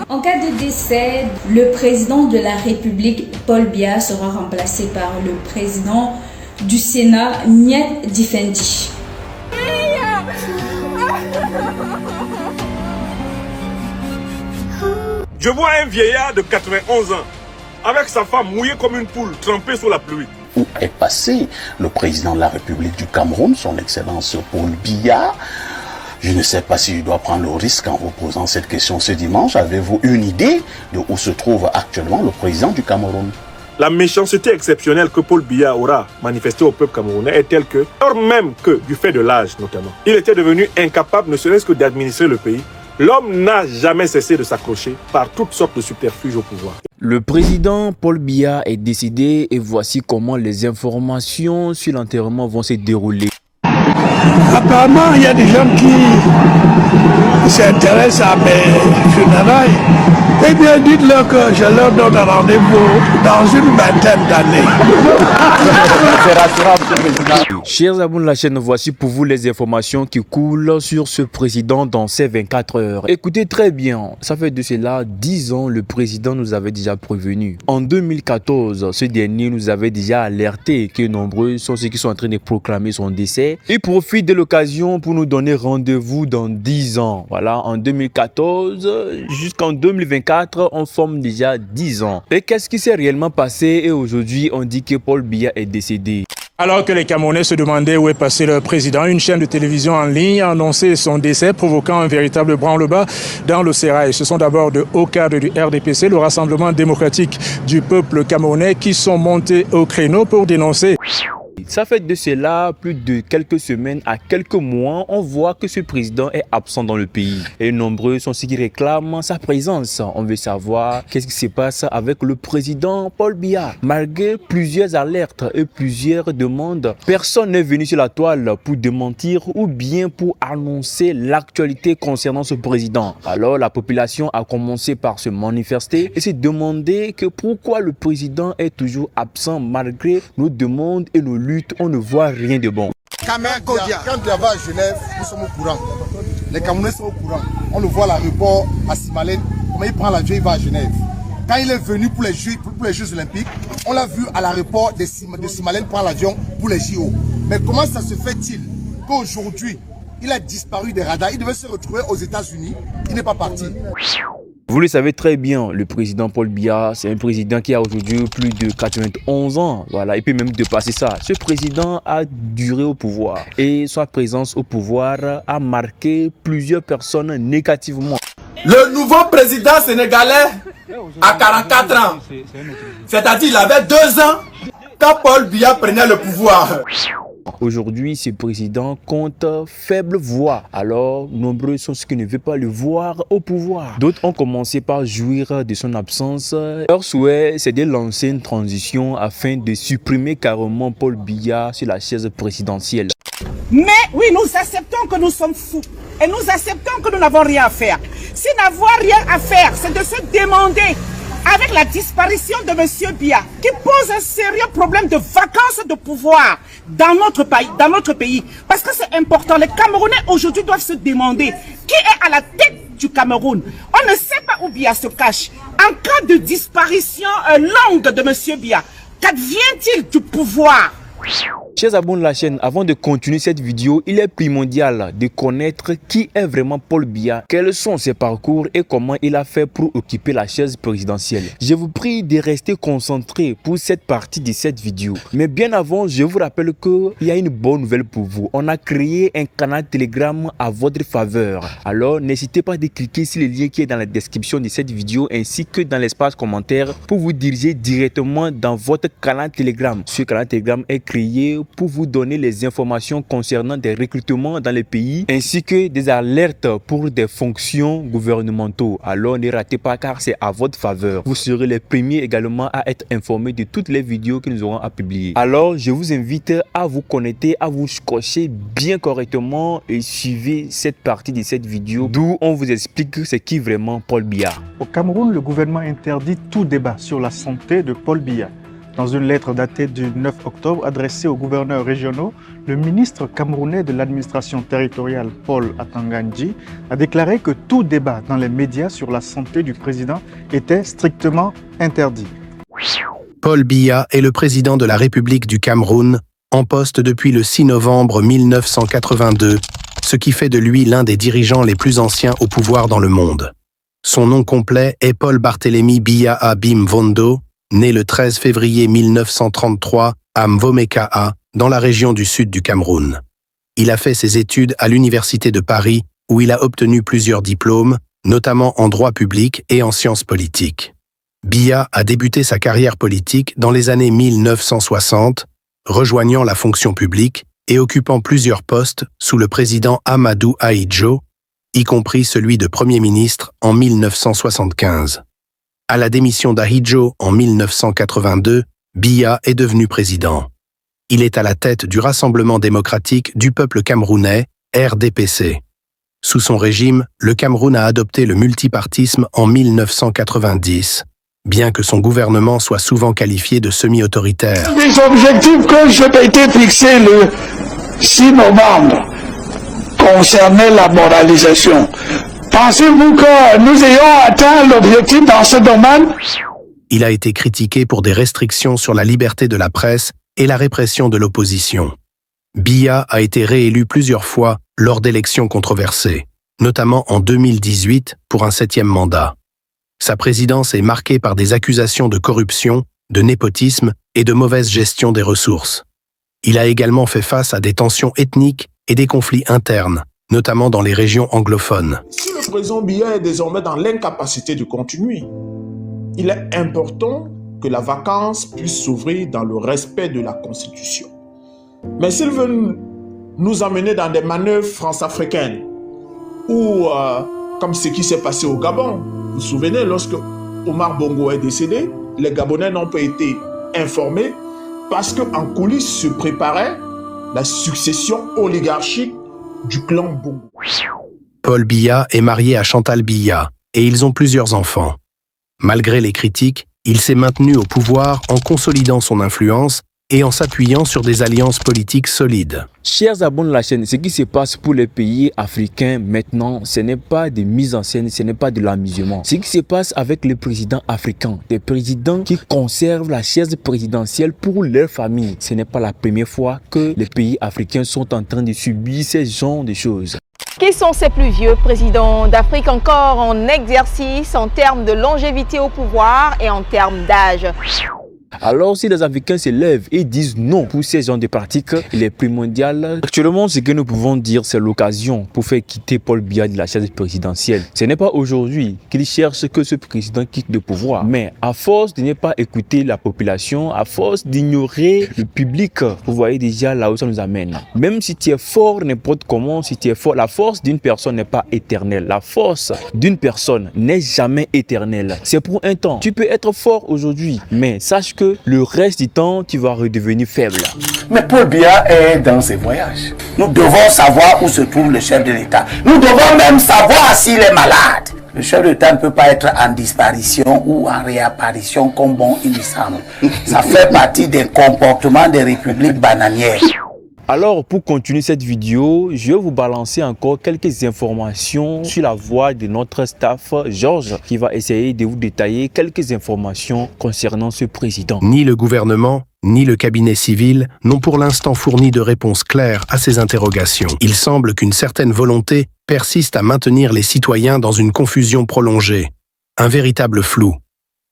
En cas de décès, le président de la République, Paul Biya, sera remplacé par le président du Sénat, Niet Difendi. Je vois un vieillard de 91 ans, avec sa femme mouillée comme une poule, trempée sous la pluie. Où est passé le président de la République du Cameroun, son Excellence Paul Biya? Je ne sais pas si je dois prendre le risque en vous posant cette question ce dimanche. Avez-vous une idée de où se trouve actuellement le président du Cameroun? La méchanceté exceptionnelle que Paul Biya aura manifestée au peuple camerounais est telle que, alors même que, du fait de l'âge notamment, il était devenu incapable ne serait-ce que d'administrer le pays, l'homme n'a jamais cessé de s'accrocher par toutes sortes de subterfuges au pouvoir. Le président Paul Biya est décédé et voici comment les informations sur l'enterrement vont se dérouler. Apparemment, il y a des gens qui s'intéressent à mes funérailles. Eh bien, dites-leur que je leur donne un rendez-vous dans une vingtaine d'années. Chers abonnés de la chaîne, voici pour vous les informations qui coulent sur ce président dans ces 24 heures. Écoutez très bien, ça fait de cela 10 ans, le président nous avait déjà prévenu. En 2014, ce dernier nous avait déjà alerté que nombreux sont ceux qui sont en train de proclamer son décès. Il profite de l'occasion pour nous donner rendez-vous dans 10 ans. Voilà, en 2014 jusqu'en 2024, on forme déjà 10 ans. Et qu'est-ce qui s'est réellement passé? Et aujourd'hui, on dit que Paul Biya est décédé. Alors que les Camerounais se demandaient où est passé le président, une chaîne de télévision en ligne a annoncé son décès, provoquant un véritable branle-bas dans le sérail. Ce sont d'abord de hauts cadres du RDPC, le Rassemblement démocratique du peuple camerounais, qui sont montés au créneau pour dénoncer. Ça fait de cela plus de quelques semaines à quelques mois, on voit que ce président est absent dans le pays. Et nombreux sont ceux qui réclament sa présence. On veut savoir qu'est-ce qui se passe avec le président Paul Biya. Malgré plusieurs alertes et plusieurs demandes, personne n'est venu sur la toile pour démentir ou bien pour annoncer l'actualité concernant ce président. Alors la population a commencé par se manifester et se demander que pourquoi le président est toujours absent malgré nos demandes et nos luttes. On ne voit rien de bon. Quand il va à Genève, nous sommes au courant. Les Camerounais sont au courant. On le voit à l'aéroport à Simalène, comment il prend l'avion, il va à Genève. Quand il est venu pour les Jeux Olympiques, on l'a vu à l'aéroport de Simalène prendre l'avion pour les JO. Mais comment ça se fait-il qu'aujourd'hui, il a disparu des radars, il devait se retrouver aux États-Unis, il n'est pas parti? Vous le savez très bien, le président Paul Biya, c'est un président qui a aujourd'hui plus de 91 ans. Voilà, il peut même dépasser ça. Ce président a duré au pouvoir et sa présence au pouvoir a marqué plusieurs personnes négativement. Le nouveau président sénégalais a 44 ans. C'est-à-dire qu'il avait 2 ans quand Paul Biya prenait le pouvoir. Aujourd'hui, ce président compte faible voix. Alors, nombreux sont ceux qui ne veulent pas le voir au pouvoir. D'autres ont commencé par jouir de son absence. Leur souhait, c'est de lancer une transition afin de supprimer carrément Paul Biya sur la chaise présidentielle. Mais oui, nous acceptons que nous sommes fous. Et nous acceptons que nous n'avons rien à faire. Si nous n'avons rien à faire, c'est de se demander, avec la disparition de M. Biya, qui pose un sérieux problème de vacances de pouvoir dans notre pays. Parce que c'est important. Les Camerounais aujourd'hui doivent se demander qui est à la tête du Cameroun. On ne sait pas où Biya se cache. En cas de disparition longue de M. Biya, qu'advient-il du pouvoir? Chers abonnés de la chaîne, avant de continuer cette vidéo, il est primordial de connaître qui est vraiment Paul Biya, quels sont ses parcours et comment il a fait pour occuper la chaise présidentielle. Je vous prie de rester concentré pour cette partie de cette vidéo. Mais bien avant, je vous rappelle qu'il y a une bonne nouvelle pour vous. On a créé un canal Telegram à votre faveur. Alors, n'hésitez pas de cliquer sur le lien qui est dans la description de cette vidéo ainsi que dans l'espace commentaire pour vous diriger directement dans votre canal Telegram. Ce canal Telegram est créé pour vous donner les informations concernant des recrutements dans les pays ainsi que des alertes pour des fonctions gouvernementaux. Alors ne ratez pas car c'est à votre faveur. Vous serez les premiers également à être informés de toutes les vidéos que nous aurons à publier. Alors je vous invite à vous connecter, à vous cocher bien correctement et suivez cette partie de cette vidéo d'où on vous explique c'est qui vraiment Paul Biya. Au Cameroun, le gouvernement interdit tout débat sur la santé de Paul Biya. Dans une lettre datée du 9 octobre adressée aux gouverneurs régionaux, le ministre camerounais de l'administration territoriale, Paul Atangandji, a déclaré que tout débat dans les médias sur la santé du président était strictement interdit. Paul Biya est le président de la République du Cameroun, en poste depuis le 6 novembre 1982, ce qui fait de lui l'un des dirigeants les plus anciens au pouvoir dans le monde. Son nom complet est Paul Barthélemy Biya Abim Vondo, né le 13 février 1933 à Mvomeka, dans la région du sud du Cameroun. Il a fait ses études à l'Université de Paris, où il a obtenu plusieurs diplômes, notamment en droit public et en sciences politiques. Biya a débuté sa carrière politique dans les années 1960, rejoignant la fonction publique et occupant plusieurs postes sous le président Amadou Ahidjo, y compris celui de Premier ministre en 1975. À la démission d'Ahidjo en 1982, Biya est devenu président. Il est à la tête du Rassemblement démocratique du peuple camerounais, RDPC. Sous son régime, le Cameroun a adopté le multipartisme en 1990, bien que son gouvernement soit souvent qualifié de semi-autoritaire. Les objectifs que je m'étais fixés le 6 novembre concernaient la moralisation. Pensez-vous que nous ayons atteint l'objectif dans ce domaine? Il a été critiqué pour des restrictions sur la liberté de la presse et la répression de l'opposition. Biya a été réélu plusieurs fois lors d'élections controversées, notamment en 2018 pour un 7e mandat. Sa présidence est marquée par des accusations de corruption, de népotisme et de mauvaise gestion des ressources. Il a également fait face à des tensions ethniques et des conflits internes, notamment dans les régions anglophones. Si le président Biya est désormais dans l'incapacité de continuer, il est important que la vacance puisse s'ouvrir dans le respect de la Constitution. Mais s'il veut nous emmener dans des manœuvres france-africaines, ou comme ce qui s'est passé au Gabon, vous vous souvenez, lorsque Omar Bongo est décédé, les Gabonais n'ont pas été informés parce qu'en coulisses se préparait la succession oligarchique du clan Bongo. Paul Biya est marié à Chantal Biya et ils ont plusieurs enfants. Malgré les critiques, il s'est maintenu au pouvoir en consolidant son influence et en s'appuyant sur des alliances politiques solides. Chers abonnés de la chaîne, ce qui se passe pour les pays africains maintenant, ce n'est pas des mises en scène, ce n'est pas de l'amusement. Ce qui se passe avec les présidents africains, des présidents qui conservent la chaise présidentielle pour leur famille. Ce n'est pas la première fois que les pays africains sont en train de subir ce genre de choses. Qui sont ces plus vieux présidents d'Afrique encore en exercice en termes de longévité au pouvoir et en termes d'âge? Alors, si les Africains se lèvent et disent non pour ces genres de pratiques, il est primordial. Actuellement, ce que nous pouvons dire, c'est l'occasion pour faire quitter Paul Biya de la chaise présidentielle. Ce n'est pas aujourd'hui qu'il cherche que ce président quitte le pouvoir. Mais à force de ne pas écouter la population, à force d'ignorer le public, vous voyez déjà là où ça nous amène. Même si tu es fort, n'importe comment, si tu es fort, la force d'une personne n'est pas éternelle. La force d'une personne n'est jamais éternelle. C'est pour un temps. Tu peux être fort aujourd'hui, mais sache que le reste du temps, tu vas redevenir faible. Mais Paul Biya est dans ses voyages. Nous devons savoir où se trouve le chef de l'État. Nous devons même savoir s'il est malade. Le chef de l'État ne peut pas être en disparition ou en réapparition comme bon il lui semble. Ça fait partie des comportements des républiques bananières. Alors, pour continuer cette vidéo, je vais vous balancer encore quelques informations sur la voix de notre staff, Georges, qui va essayer de vous détailler quelques informations concernant ce président. Ni le gouvernement, ni le cabinet civil n'ont pour l'instant fourni de réponses claires à ces interrogations. Il semble qu'une certaine volonté persiste à maintenir les citoyens dans une confusion prolongée, un véritable flou.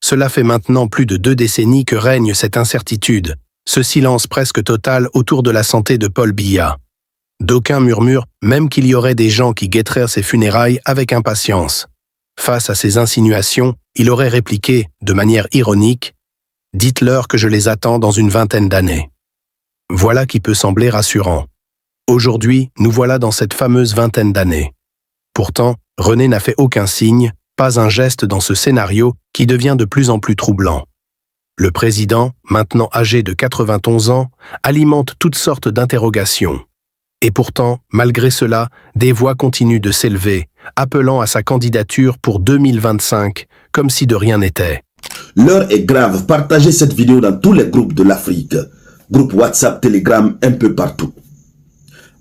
Cela fait maintenant plus de 2 décennies que règne cette incertitude, ce silence presque total autour de la santé de Paul Biya. D'aucuns murmurent même qu'il y aurait des gens qui guetteraient ses funérailles avec impatience. Face à ces insinuations, il aurait répliqué, de manière ironique, « Dites-leur que je les attends dans une 20aine d'années ». Voilà qui peut sembler rassurant. Aujourd'hui, nous voilà dans cette fameuse 20aine d'années. Pourtant, René n'a fait aucun signe, pas un geste dans ce scénario qui devient de plus en plus troublant. Le président, maintenant âgé de 91 ans, alimente toutes sortes d'interrogations. Et pourtant, malgré cela, des voix continuent de s'élever, appelant à sa candidature pour 2025, comme si de rien n'était. L'heure est grave. Partagez cette vidéo dans tous les groupes de l'Afrique. Groupe WhatsApp, Telegram, un peu partout.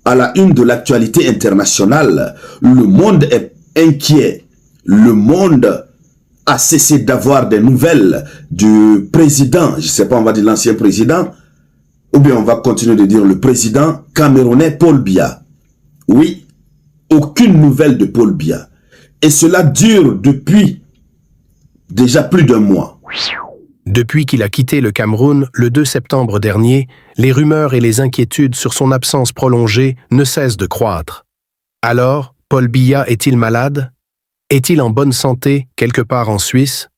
À la une de l'actualité internationale, le monde est inquiet. Le monde a cessé d'avoir des nouvelles du président, je ne sais pas, on va dire l'ancien président, ou bien on va continuer de dire le président camerounais Paul Biya. Oui, aucune nouvelle de Paul Biya. Et cela dure depuis déjà plus d'un mois. Depuis qu'il a quitté le Cameroun le 2 septembre dernier, les rumeurs et les inquiétudes sur son absence prolongée ne cessent de croître. Alors, Paul Biya est-il malade? Est-il en bonne santé quelque part en Suisse?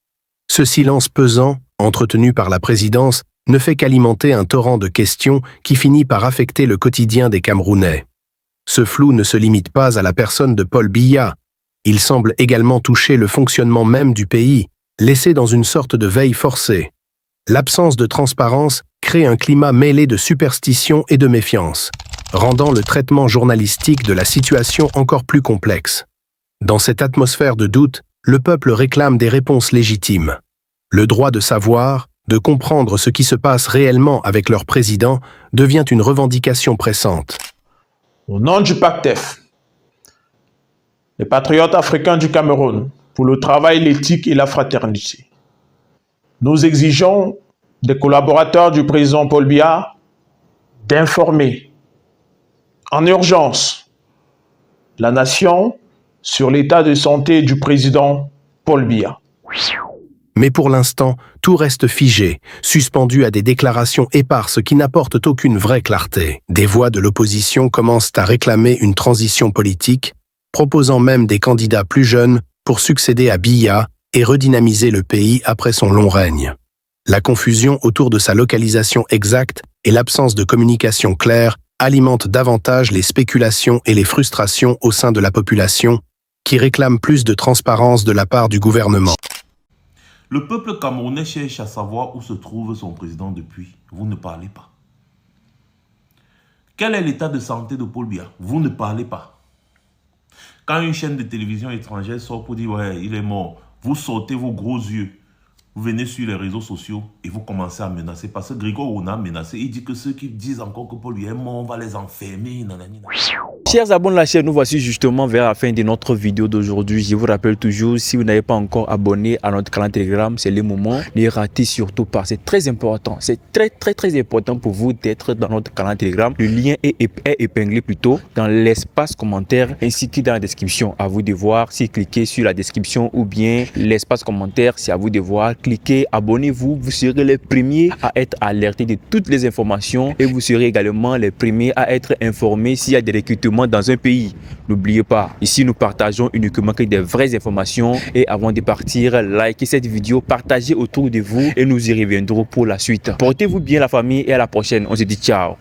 Ce silence pesant, entretenu par la présidence, ne fait qu'alimenter un torrent de questions qui finit par affecter le quotidien des Camerounais. Ce flou ne se limite pas à la personne de Paul Biya. Il semble également toucher le fonctionnement même du pays, laissé dans une sorte de veille forcée. L'absence de transparence crée un climat mêlé de superstition et de méfiance, rendant le traitement journalistique de la situation encore plus complexe. Dans cette atmosphère de doute, le peuple réclame des réponses légitimes. Le droit de savoir, de comprendre ce qui se passe réellement avec leur président, devient une revendication pressante. Au nom du PACTEF, les patriotes africains du Cameroun, pour le travail, l'éthique et la fraternité, nous exigeons des collaborateurs du président Paul Biya d'informer en urgence la nation sur l'état de santé du président Paul Biya. Mais pour l'instant, tout reste figé, suspendu à des déclarations éparses qui n'apportent aucune vraie clarté. Des voix de l'opposition commencent à réclamer une transition politique, proposant même des candidats plus jeunes pour succéder à Biya et redynamiser le pays après son long règne. La confusion autour de sa localisation exacte et l'absence de communication claire alimentent davantage les spéculations et les frustrations au sein de la population, qui réclame plus de transparence de la part du gouvernement. Le peuple camerounais cherche à savoir où se trouve son président depuis. Vous ne parlez pas. Quel est l'état de santé de Paul Biya? Vous ne parlez pas. Quand une chaîne de télévision étrangère sort pour dire « ouais, il est mort », vous sortez vos gros yeux. Vous venez sur les réseaux sociaux et vous commencez à menacer. Parce que Grégoire Ouna a menacé. Il dit que ceux qui disent encore que Paul Biya est mort, on va les enfermer. Nanani. Chers abonnés de la chaîne, nous voici justement vers la fin de notre vidéo d'aujourd'hui. Je vous rappelle toujours, si vous n'avez pas encore abonné à notre canal Telegram, c'est le moment. Ne ratez surtout pas. C'est très important. C'est très important pour vous d'être dans notre canal Telegram. Le lien est épinglé plutôt dans l'espace commentaire ainsi que dans la description. À vous de voir si cliquez sur la description ou bien l'espace commentaire. C'est à vous de voir. Cliquez, abonnez-vous. Vous serez les premiers à être alertés de toutes les informations et vous serez également les premiers à être informés s'il y a des recrutements dans un pays. N'oubliez pas, ici nous partageons uniquement que des vraies informations et avant de partir, likez cette vidéo, partagez autour de vous et nous y reviendrons pour la suite. Portez-vous bien la famille et à la prochaine. On se dit ciao.